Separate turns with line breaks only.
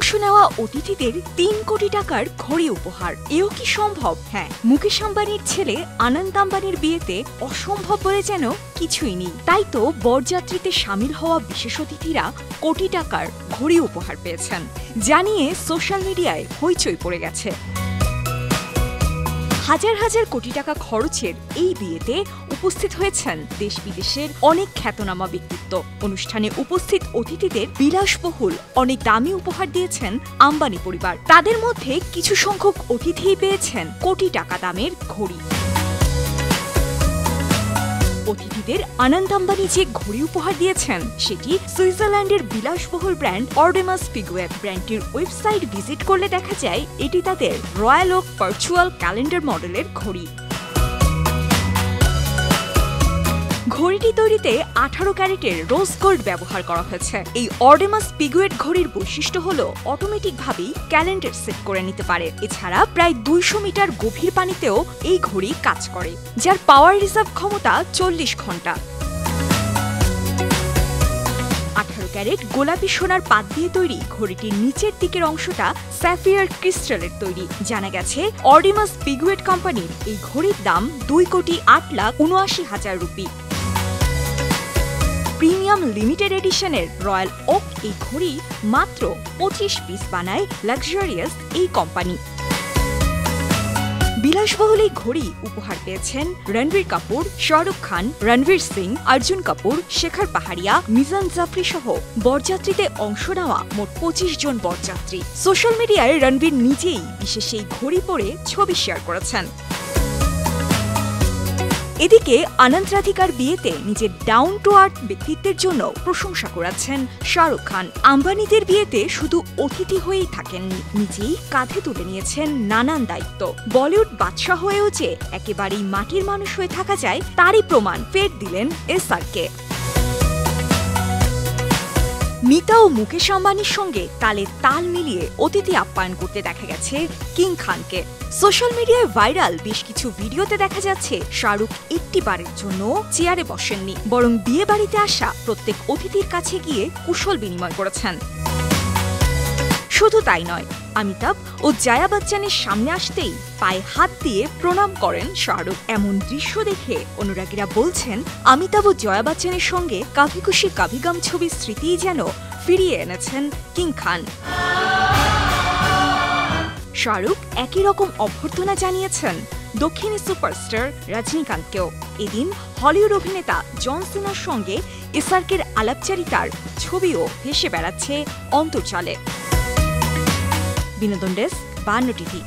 অংশ নেওয়া অতিথিদের ৩ কোটি টাকার ঘড়ি উপহার। এও কি সম্ভব? হ্যাঁ, মুকেশ আম্বানির ছেলে আনন্দ আম্বানির বিয়েতে অসম্ভব বলে যেন কিছুই নেই। তাই তো বরযাত্রীতে সামিল হওয়া বিশেষ অতিথিরা কোটি টাকার ঘড়ি উপহার পেয়েছেন, জানিয়ে সোশ্যাল মিডিয়ায় হইচই পড়ে গেছে। হাজার হাজার কোটি টাকা খরচের এই বিয়েতে উপস্থিত হয়েছেন দেশ বিদেশের অনেক খ্যাতনামা ব্যক্তিত্ব। অনুষ্ঠানে উপস্থিত অতিথিদের বিলাসবহুল অনেক দামি উপহার দিয়েছেন আম্বানি পরিবার। তাদের মধ্যে কিছু সংখ্যক অতিথি পেয়েছেন কোটি টাকা দামের ঘড়ি। অতিথিদের আনন্দ আম্বানি যে ঘড়ি উপহার দিয়েছেন সেটি সুইজারল্যান্ডের বিলাসবহুল ব্র্যান্ড অর্ডেমাস পিগুয়েট। ব্র্যান্ডটির ওয়েবসাইট ভিজিট করলে দেখা যায় এটি তাদের রয়্যাল ওক ভার্চুয়াল ক্যালেন্ডার মডেলের ঘড়ি। ঘড়িটি তৈরিতে 18 ক্যারেটের রোজ গোল্ড ব্যবহার করা হয়েছে। এই অর্ডেমাস পিগুয়েট ঘড়ির বৈশিষ্ট্য হল অটোমেটিকভাবেই ক্যালেন্ডার সেট করে নিতে পারে। এছাড়া প্রায় 200 মিটার গভীর পানিতেও এই ঘড়ি কাজ করে, যার পাওয়ার রিজার্ভ ক্ষমতা 40 ঘন্টা। 18 ক্যারেট গোলাপি সোনার পাত দিয়ে তৈরি ঘড়িটির নিচের দিকের অংশটা স্যাফিয়ার ক্রিস্টালের তৈরি। জানা গেছে অর্ডেমাস পিগুয়েট কোম্পানির এই ঘড়ির দাম 2,08,79,000 রুপি। প্রিমিয়াম লিমিটেড এডিশনের রয়্যাল ওক এই ঘড়ি মাত্র 25 পিস বানায় লাক্সারিয়াস এই কোম্পানি। বিলাসবহুল এই ঘড়ি উপহার পেয়েছেন রণবীর কাপুর, শাহরুখ খান, রণবীর সিং, অর্জুন কাপুর, শেখর পাহাড়িয়া, মিজান জাফরি সহ বরযাত্রীতে অংশ নেওয়া মোট 25 জন বরযাত্রী। সোশ্যাল মিডিয়ায় রণবীর নিজেই বিশেষ এই ঘড়ি পরে ছবি শেয়ার করেছেন। এদিকে আনন্দ রাধিকার বিয়েতে নিজের ডাউন টু আর্থ ব্যক্তিত্বের জন্য প্রশংসা করেছেন শাহরুখ খান। আম্বানিদের বিয়েতে শুধু অতিথি হয়েই থাকেননি, নিজেই কাঁধে তুলে নিয়েছেন নানান দায়িত্ব। বলিউড বাদশাহ হয়েও যে একেবারেই মাটির মানুষ হয়ে থাকা যায় তারই প্রমাণ ফের দিলেন এসআরকে। মিতা ও মুকেশ আম্বানির সঙ্গে তালে তাল মিলিয়ে অতিথি আপ্যায়ন করতে দেখা গেছে কিং খানকে। সোশ্যাল মিডিয়ায় ভাইরাল বেশ কিছু ভিডিওতে দেখা যাচ্ছে শাহরুখ একটি বারের জন্য চেয়ারে বসেননি, বরং বিয়ে বাড়িতে আসা প্রত্যেক অতিথির কাছে গিয়ে কুশল বিনিময় করেছেন। শুধু তাই নয়, অমিতাভ ও জয়া বচ্চনের সামনে আসতেই পায়ে হাত দিয়ে প্রণাম করেন শাহরুখ। এমন দৃশ্য দেখে অনুরাগীরা বলছেন অমিতাভ ও জয়া বচ্চনের সঙ্গে কাভি খুশি কাভি গম ছবির স্মৃতিই যেন ফিরিয়ে এনেছেন কিং খান। শাহরুখ একই রকম অভ্যর্থনা জানিয়েছেন দক্ষিণী সুপারস্টার রজনীকান্তকেও। এদিন হলিউড অভিনেতা জন সিনার সঙ্গে এসআরকের আলাপচারিতার ছবিও ভেসে বেড়াচ্ছে অন্তর্জালে। বিনোদন ডেস্ক, 52 টিভি।